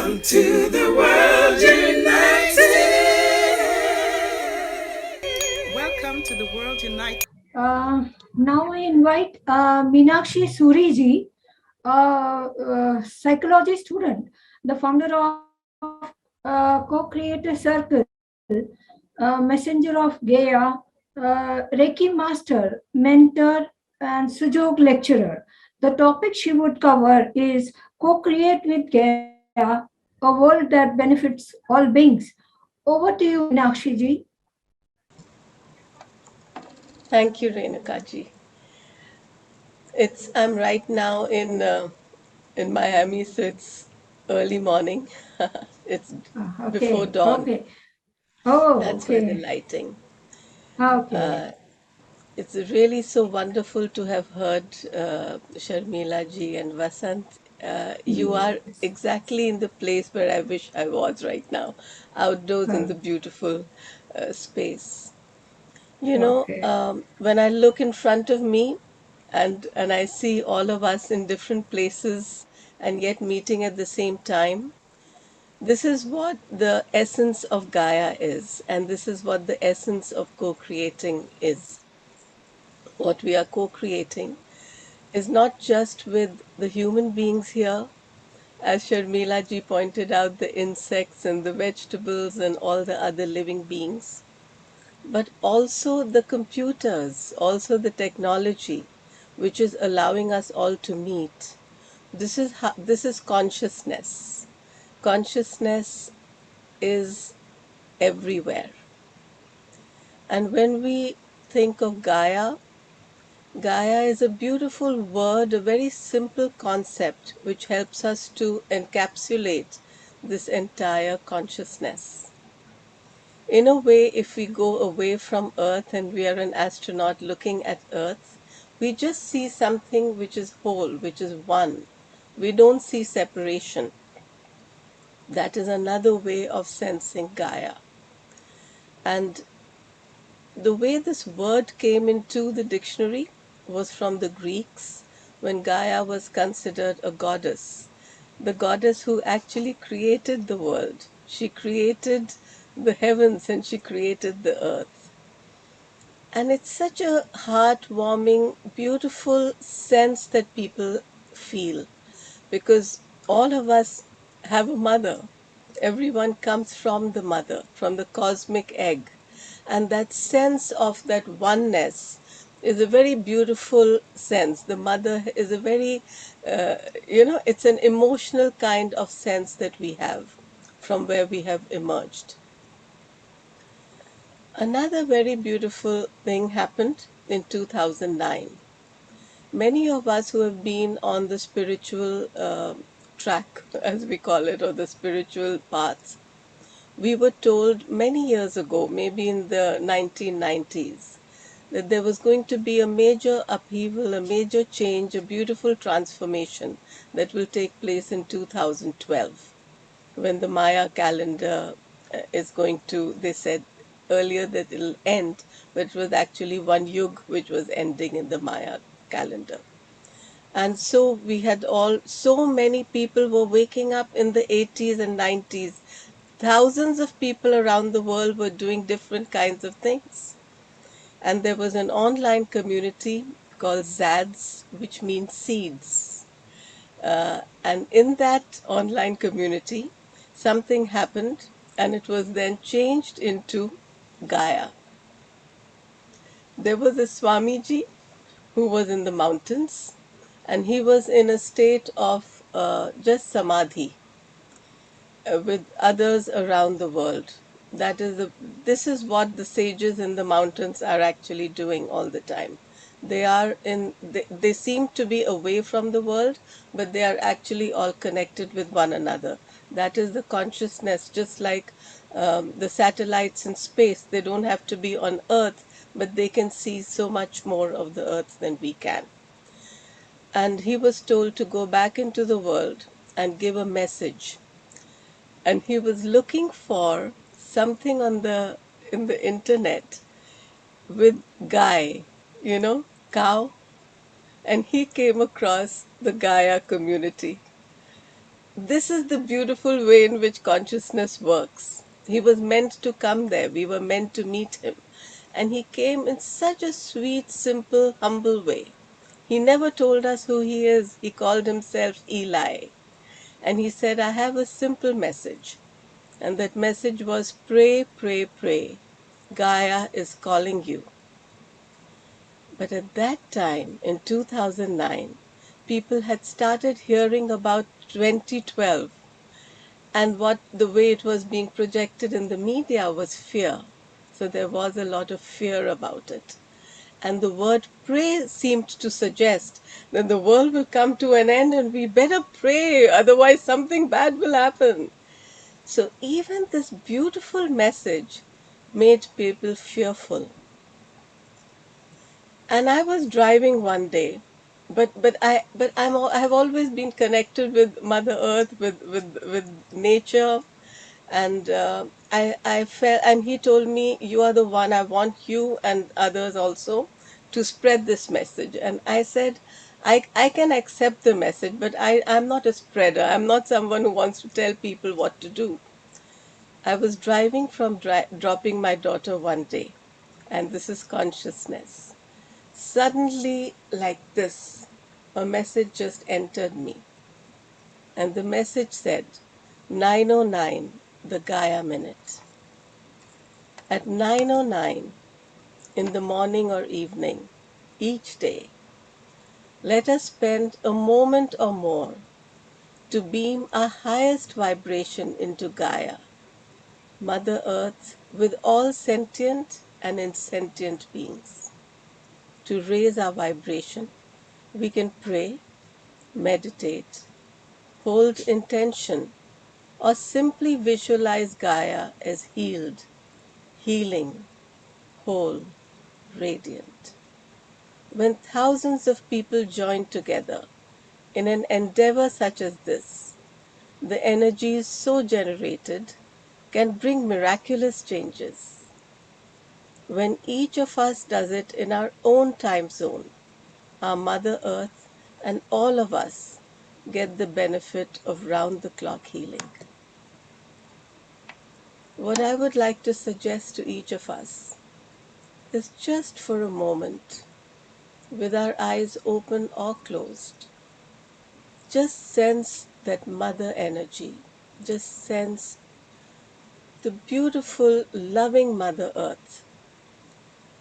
Welcome to the World United. Welcome to the World United. Now I invite Meenakshi Suri ji, psychology student, the founder of CoCreate Circle, messenger of Gaia, Reiki master, mentor, and Sujog lecturer. The topic she would cover is co-create with Gaia, a world that benefits all beings. Over to you, Meenakshi ji. Thank you, Renakaji. I'm right now in Miami, so it's early morning. It's before Okay, dawn. okay. Oh, That's why the okay. lighting. Okay. It's really so wonderful to have heard Sharmila ji and Vasant. You are Yes. exactly in the place where I wish I was right now, outdoors in Oh, the beautiful space. okay. When I look in front of me and I see all of us in different places and yet meeting at the same time, this is what the essence of Gaia is, and this is what the essence of co-creating is. What we are co-creating is not just with the human beings here, as Sharmila ji pointed out, the insects and the vegetables and all the other living beings, but also the computers, also the technology, which is allowing us all to meet. This is consciousness. Consciousness is everywhere. And when we think of Gaia, Gaia is a beautiful word, a very simple concept which helps us to encapsulate this entire consciousness. In a way, if we go away from Earth and we are an astronaut looking at Earth, we just see something which is whole, which is one. We don't see separation. That is another way of sensing Gaia. And the way this word came into the dictionary was from the Greeks when Gaia was considered a goddess. The goddess who actually created the world. She created the heavens and she created the earth. And it's such a heartwarming, beautiful sense that people feel because all of us have a mother. Everyone comes from the mother, from the cosmic egg. And that sense of that oneness is a very beautiful sense. The mother is a very, it's an emotional kind of sense that we have from where we have emerged. Another very beautiful thing happened in 2009. Many of us who have been on the spiritual track, as we call it, or the spiritual path, we were told many years ago, maybe in the 1990s, that there was going to be a major upheaval, a major change, a beautiful transformation that will take place in 2012 when the Maya calendar is going to, they said earlier that it'll end, but it was actually one yug which was ending in the Maya calendar. And so we had so many people were waking up in the 80s and 90s. Thousands of people around the world were doing different kinds of things. And there was an online community called ZADS, which means seeds. And in that online community, something happened, and it was then changed into Gaia. There was a Swamiji who was in the mountains, and he was in a state of just samadhi with others around the world. This is what the sages in the mountains are actually doing all the time. They seem to be away from the world, but they are actually all connected with one another. That is the consciousness, just like the satellites in space. They don't have to be on Earth, but they can see so much more of the Earth than we can. And he was told to go back into the world and give a message. And he was looking for something in the internet with Guy, cow, and he came across the Gaia community. this is the beautiful way in which consciousness works. He was meant to come there. We were meant to meet him. And he came in such a sweet, simple, humble way. He never told us who he is. He called himself Eli. And he said, I have a simple message. And that message was pray, pray, pray. Gaia is calling you. But at that time, in 2009, people had started hearing about 2012, and what the way it was being projected in the media was fear. So there was a lot of fear about it. And the word pray seemed to suggest that the world will come to an end and we better pray, otherwise something bad will happen. So even this beautiful message made people fearful. And I was driving one day, I have always been connected with Mother Earth, with nature, and I felt, and he told me, you are the one. I want you and others also to spread this message. And I said, I can accept the message, but I'm not a spreader. I'm not someone who wants to tell people what to do. I was driving from dropping my daughter one day, and this is consciousness. Suddenly, like this, a message just entered me. And the message said, 9:09, the Gaia minute. At 9:09 in the morning or evening, each day, let us spend a moment or more to beam our highest vibration into Gaia, Mother Earth, with all sentient and insentient beings. To raise our vibration, we can pray, meditate, hold intention, or simply visualize Gaia as healed, healing, whole, radiant. When thousands of people join together in an endeavor such as this, the energies so generated can bring miraculous changes. When each of us does it in our own time zone, our Mother Earth and all of us get the benefit of round-the-clock healing. What I would like to suggest to each of us is just for a moment, with our eyes open or closed, just sense that mother energy. Just sense the beautiful, loving Mother Earth.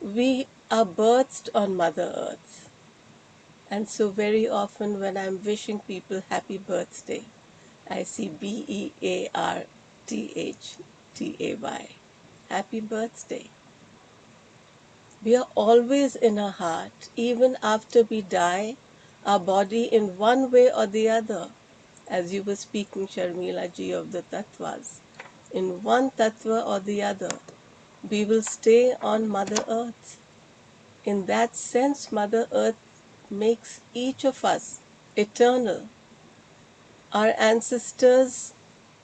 We are birthed on Mother Earth. And so very often when I'm wishing people happy birthday, I see Bearthtay. Happy birthday. We are always in our heart. Even after we die, our body in one way or the other, as you were speaking, Sharmila ji, of the tattvas, in one tattva or the other, we will stay on Mother Earth. In that sense, Mother Earth makes each of us eternal. Our ancestors,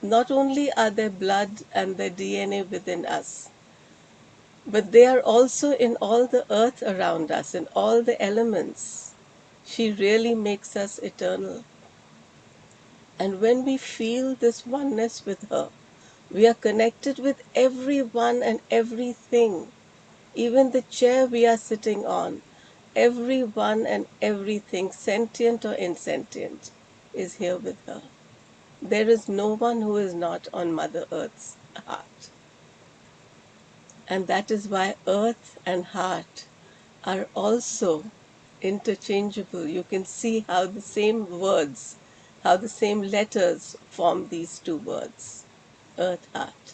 not only are their blood and their DNA within us, but they are also in all the earth around us, in all the elements. She really makes us eternal. And when we feel this oneness with her, we are connected with everyone and everything. Even the chair we are sitting on, everyone and everything, sentient or insentient, is here with her. There is no one who is not on Mother Earth's heart. And that is why earth and heart are also interchangeable. You can see how the same words, how the same letters form these two words, earth, heart.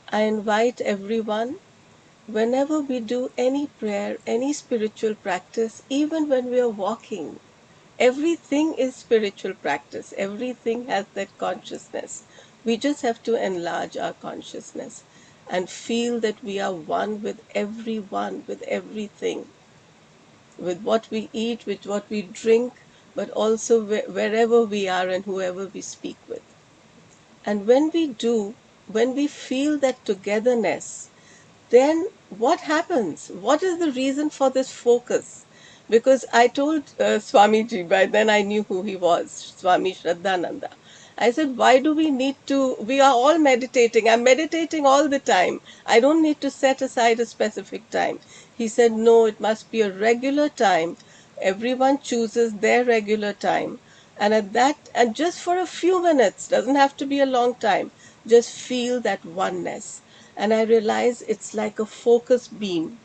I invite everyone, whenever we do any prayer, any spiritual practice, even when we are walking, everything is spiritual practice. Everything has that consciousness. We just have to enlarge our consciousness and feel that we are one with everyone, with everything, with what we eat, with what we drink, but also wherever we are and whoever we speak with. And when we do, when we feel that togetherness, then what happens? What is the reason for this focus? Because I told Swamiji, by then I knew who he was, Swami Shraddhananda. I said, why do we need to? We are all meditating. I'm meditating all the time. I don't need to set aside a specific time. He said, no, it must be a regular time. Everyone chooses their regular time. And at that, and just for a few minutes, doesn't have to be a long time, just feel that oneness. And I realize it's like a focus beam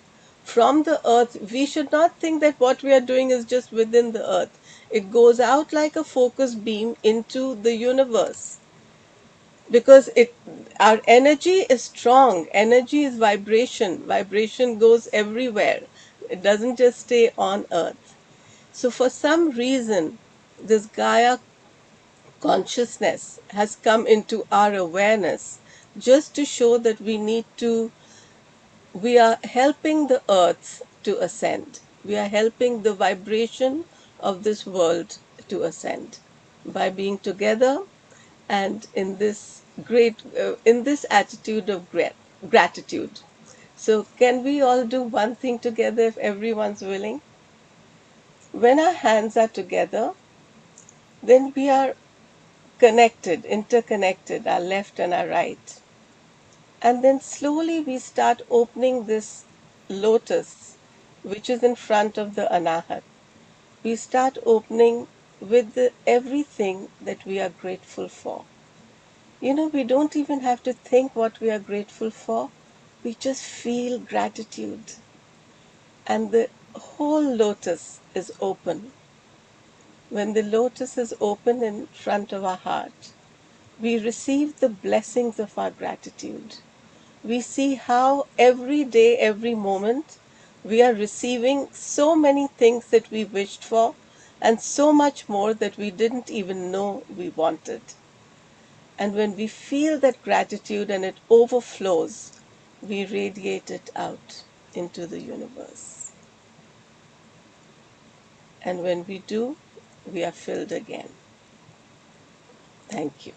from the earth. We should not think that what we are doing is just within the earth. It goes out like a focus beam into the universe, because it, our energy is strong. Energy is vibration. Vibration goes everywhere. It doesn't just stay on earth. So for some reason, this Gaia consciousness has come into our awareness, just to show that we are helping the earth to ascend. We are helping the vibration of this world to ascend by being together, and in this in this attitude of gratitude. So can we all do one thing together if everyone's willing? When our hands are together, then we are connected, interconnected, our left and our right. And then slowly we start opening this lotus, which is in front of the Anahat. We start opening with everything that we are grateful for. You know, we don't even have to think what we are grateful for. We just feel gratitude. And the whole lotus is open. When the lotus is open in front of our heart, we receive the blessings of our gratitude. We see how every day, every moment, we are receiving so many things that we wished for, and so much more that we didn't even know we wanted. And when we feel that gratitude and it overflows, we radiate it out into the universe. And when we do, we are filled again. Thank you.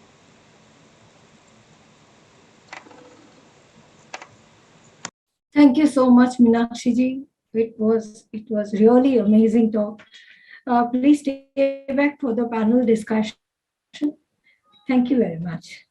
Thank you so much, Meenakshi ji. It was really amazing talk. Please stay back for the panel discussion. Thank you very much.